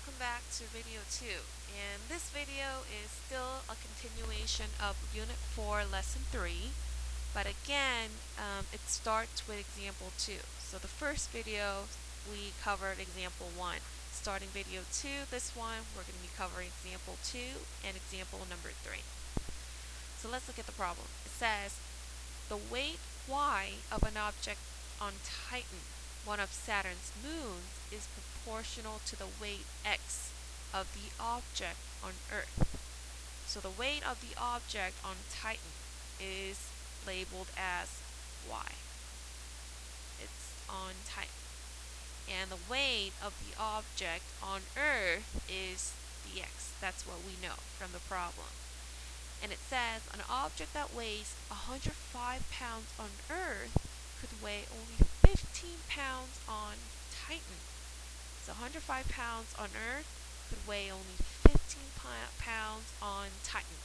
welcome back to video 2, and this video is still a continuation of unit 4 lesson 3, but again it starts with example 2. So the first video we covered example 1. Starting video 2, this one we're going to be covering example 2 and example number 3. So let's look at the problem. It says the weight y of an object on Titan, one of Saturn's moons, is proportional to the weight x of the object on Earth. So the weight of the object on Titan is labeled as y. It's on Titan. And the weight of the object on Earth is the x. That's what we know from the problem. And it says an object that weighs 105 pounds on Earth could weigh only 15 pounds on Titan. So 105 pounds on Earth could weigh only 15 pounds on Titan.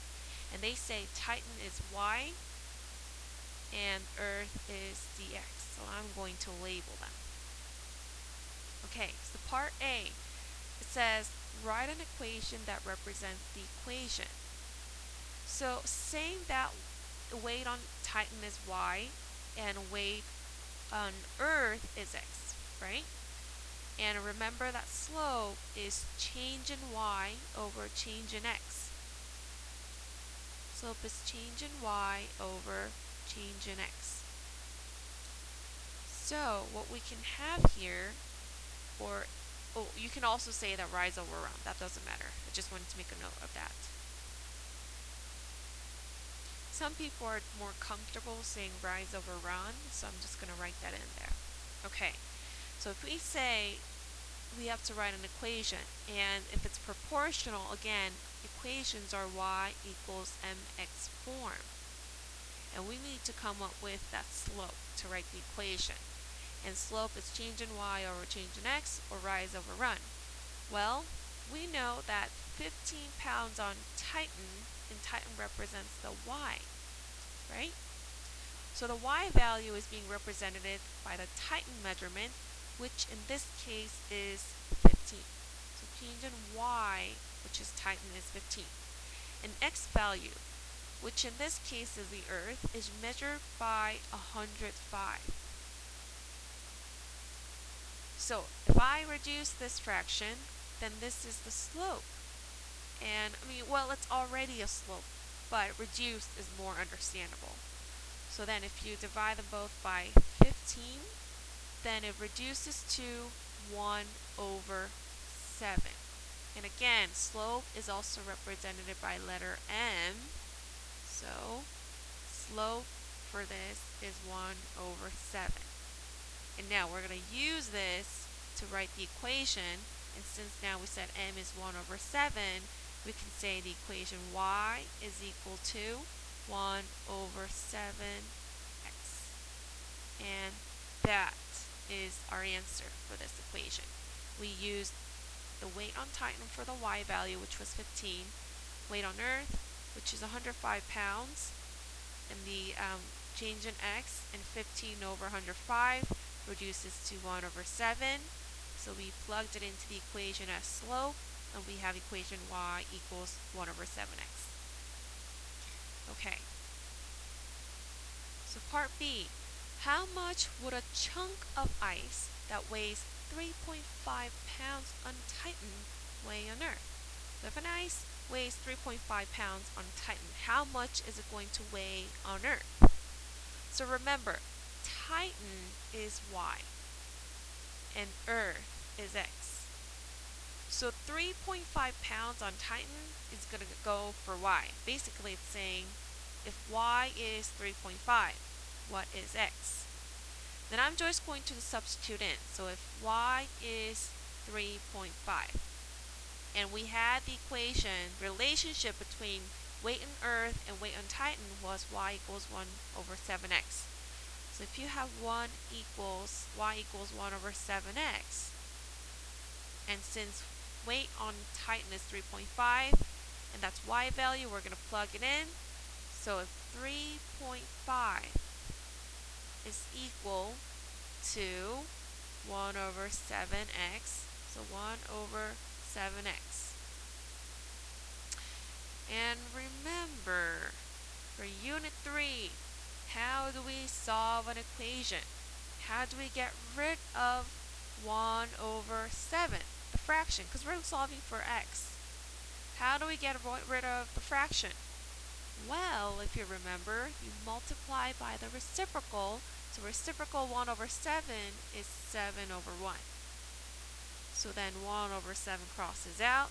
And they say Titan is y and Earth is dx. So I'm going to label them. Okay, so part A, it says write an equation that represents the equation. So saying that weight on Titan is y and weight on Earth is x, right? And remember that slope is change in y over change in x. Slope is change in y over change in x. So what we can have here, or you can also say that rise over run. That doesn't matter. I just wanted to make a note of that. Some people are more comfortable saying rise over run, so I'm just going to write that in there. Okay, so if we say we have to write an equation, and if it's proportional, again, equations are y equals mx form. And we need to come up with that slope to write the equation. And slope is change in y over change in x, or rise over run. Well, we know that 15 pounds on Titan, and Titan represents the y, right? So the y value is being represented by the Titan measurement, which in this case is 15. So change in y, which is Titan, is 15. And x value, which in this case is the Earth, is measured by 105. So if I reduce this fraction, then this is the slope. And well, it's already a slope, but reduced is more understandable. So then if you divide them both by 15, then it reduces to 1 over 7. And again, slope is also represented by letter m. So slope for this is 1 over 7. And now we're going to use this to write the equation. And since now we said m is 1 over 7, we can say the equation y is equal to 1 over 7x. And that is our answer for this equation. We used the weight on Titan for the y value, which was 15, weight on Earth, which is 105 pounds, and the change in x, and 15 over 105 reduces to 1 over 7. So we plugged it into the equation as slope, and we have equation y equals 1 over 7x. Okay. So part B, how much would a chunk of ice that weighs 3.5 pounds on Titan weigh on Earth? So if an ice weighs 3.5 pounds on Titan, how much is it going to weigh on Earth? So remember, Titan is y, and Earth is x. So 3.5 pounds on Titan is going to go for y. Basically, it's saying if y is 3.5, what is x? Then I'm just going to substitute in. So if y is 3.5, and we had the equation, relationship between weight on Earth and weight on Titan was y equals 1 over 7x. So if you have y equals 1 over 7x, and since weight on Titan is 3.5, and that's y value, we're going to plug it in. So if 3.5 is equal to 1 over 7x, so 1 over 7x. And remember, for Unit 3, how do we solve an equation? How do we get rid of 1 over 7, the fraction, because we're solving for x. How do we get rid of the fraction? Well, if you remember, you multiply by the reciprocal. So reciprocal 1 over 7 is 7 over 1. So then 1 over 7 crosses out,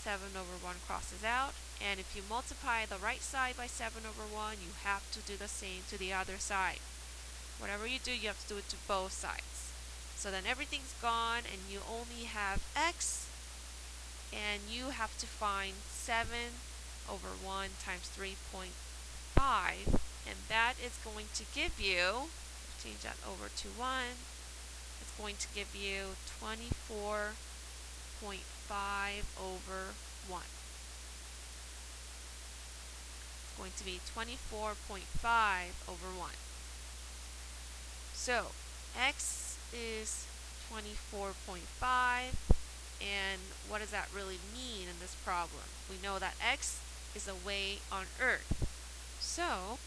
7 over 1 crosses out, and if you multiply the right side by 7 over 1, you have to do the same to the other side. Whatever you do, you have to do it to both sides. So then everything's gone and you only have x, and you have to find 7 over 1 times 3.5, and that is going to give you, change that over to 1, it's going to give you 24.5 over 1. It's going to be 24.5 over 1. So x is 24.5, and what does that really mean in this problem? We know that x is a weight on Earth. So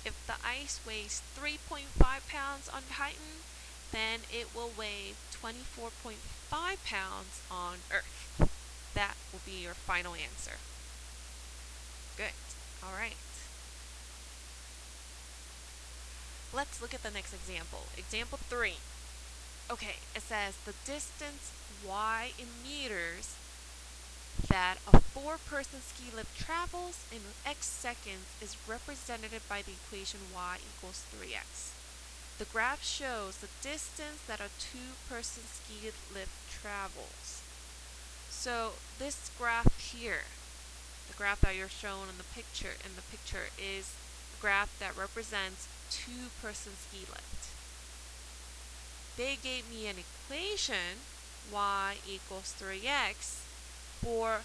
if the ice weighs 3.5 pounds on Titan, then it will weigh 24.5 pounds on Earth. That will be your final answer. Good. All right. Let's look at the next example. Example 3. Okay, it says the distance y in meters that a 4-person ski lift travels in x seconds is represented by the equation y equals 3x. The graph shows the distance that a 2-person ski lift travels. So this graph here, the graph that you're shown in the picture is the graph that represents 2-person ski lift. They gave me an equation, y equals 3x, for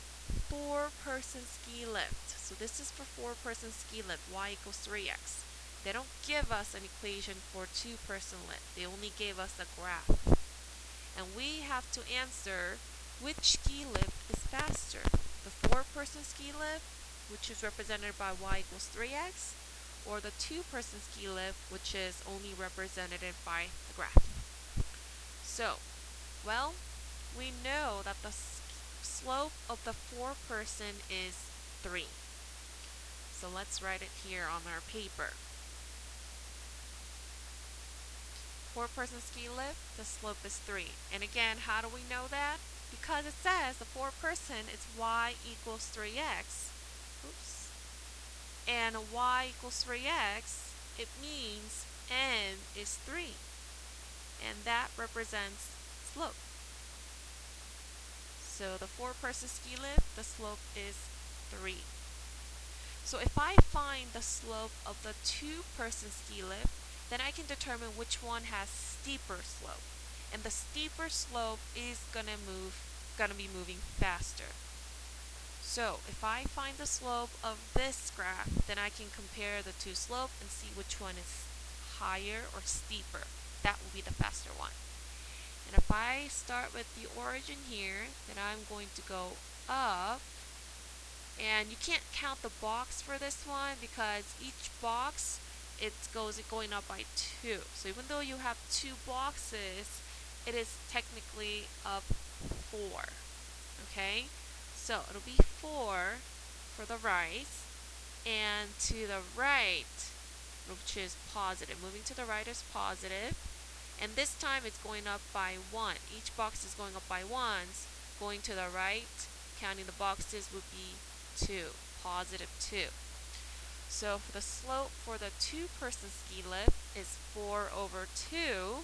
4-person ski lift. So this is for 4-person ski lift, y equals 3x. They don't give us an equation for 2-person lift. They only gave us a graph. And we have to answer which ski lift is faster, the 4-person ski lift, which is represented by y equals 3x, or the 2-person ski lift, which is only represented by the graph. So, well, we know that the slope of the 4-person is 3. So let's write it here on our paper. 4-person ski lift, the slope is 3. And again, how do we know that? Because it says the 4-person is y equals 3x. Oops. And y equals 3x, it means n is 3. And that represents slope. So the 4-person ski lift, the slope is 3. So if I find the slope of the 2-person ski lift, then I can determine which one has steeper slope. And the steeper slope is gonna be moving faster. So if I find the slope of this graph, then I can compare the two slopes and see which one is higher or steeper. That will be the faster one. And if I start with the origin here, then I'm going to go up. And you can't count the box for this one because each box it's going up by 2. So even though you have 2 boxes, it is technically up 4. Okay? So it'll be 4 for the right, and to the right, which is positive. Moving to the right is positive. And this time it's going up by 1. Each box is going up by 1s. Going to the right, counting the boxes, would be 2, positive 2. So for the slope for the 2-person ski lift is 4 over 2.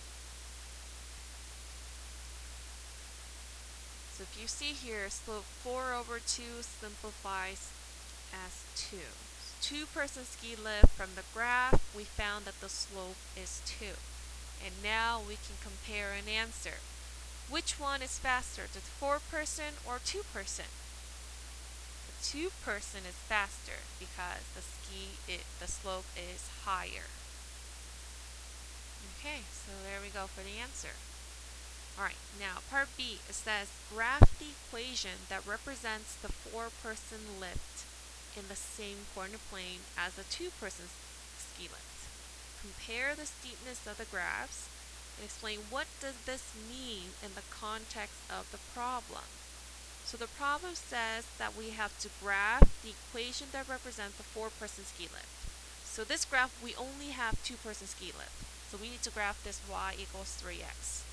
So if you see here, slope 4 over 2 simplifies as 2. 2-person ski lift, from the graph, we found that the slope is 2. And now we can compare an answer. Which one is faster, the 4-person or 2-person? The 2-person is faster because the slope is higher. Okay, so there we go for the answer. Alright, now part B, it says graph the equation that represents the 4-person lift in the same coordinate plane as the 2-person ski lift. Compare the steepness of the graphs and explain what does this mean in the context of the problem. So the problem says that we have to graph the equation that represents the 4-person ski lift. So this graph, we only have 2-person ski lift. So we need to graph this y equals 3x.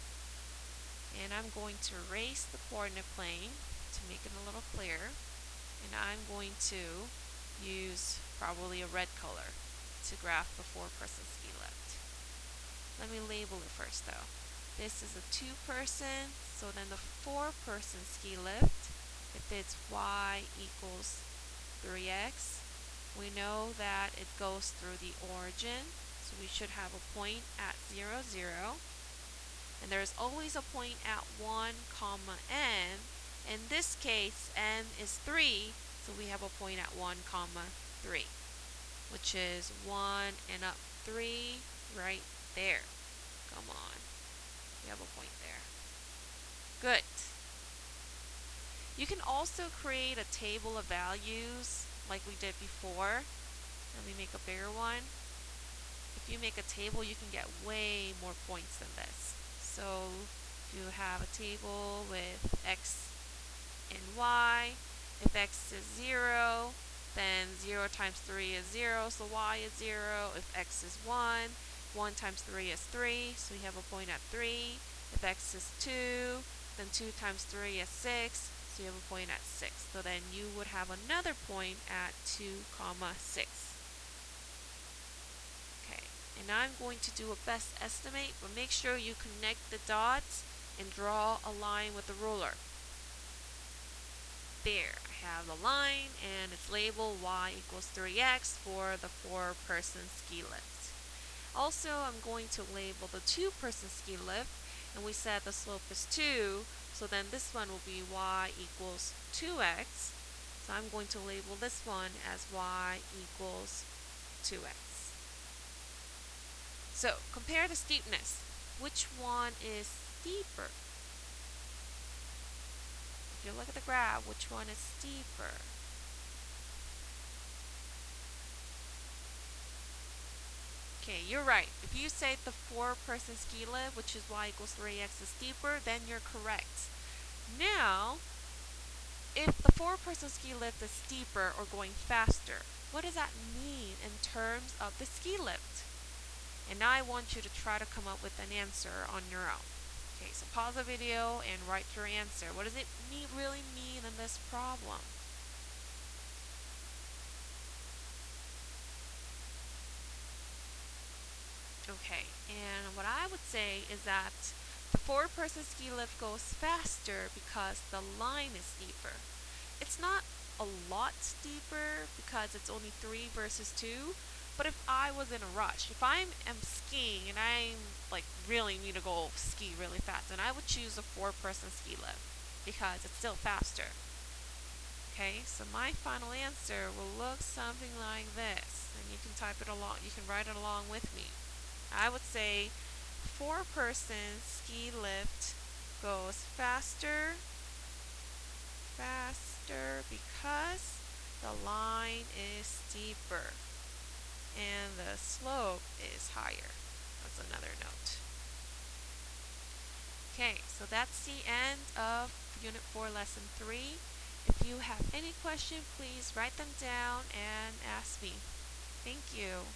And I'm going to erase the coordinate plane to make it a little clearer. And I'm going to use probably a red color to graph the 4-person ski lift. Let me label it first though. This is a 2-person, so then the 4-person ski lift, if it's y equals 3x, we know that it goes through the origin, so we should have a point at 0, 0. And there's always a point at 1, comma n. In this case, n is 3, so we have a point at 1, comma 3, which is 1 and up 3 right there. Come on. We have a point there. Good. You can also create a table of values like we did before. Let me make a bigger one. If you make a table, you can get way more points than this. So if you have a table with x and y, if x is 0, then 0 times 3 is 0, so y is 0. If x is 1, 1 times 3 is 3, so we have a point at 3. If x is 2, then 2 times 3 is 6, so you have a point at 6. So then you would have another point at 2, comma 6. Okay, and now I'm going to do a best estimate, but make sure you connect the dots and draw a line with the ruler. There, I have the line and it's labeled y equals 3x for the 4-person ski lift. Also, I'm going to label the 2-person ski lift, and we said the slope is 2, so then this one will be y equals 2x. So I'm going to label this one as y equals 2x. So compare the steepness. Which one is steeper? If you look at the graph, which one is steeper? Okay, you're right. If you say the 4-person ski lift, which is y equals 3x, is steeper, then you're correct. Now, if the 4-person ski lift is steeper or going faster, what does that mean in terms of the ski lift? And now I want you to try to come up with an answer on your own. Okay, so pause the video and write your answer. What does it really mean in this problem? Okay, and what I would say is that the 4-person ski lift goes faster because the line is steeper. It's not a lot steeper because it's only 3 versus 2, but if I was in a rush, if I am skiing and I really need to go ski really fast, then I would choose a 4-person ski lift because it's still faster. Okay, so my final answer will look something like this, and you can type it along, you can write it along with me. I would say 4-person ski lift goes faster because the line is steeper and the slope is higher. That's another note. Okay, so that's the end of Unit 4, Lesson 3. If you have any question, please write them down and ask me. Thank you.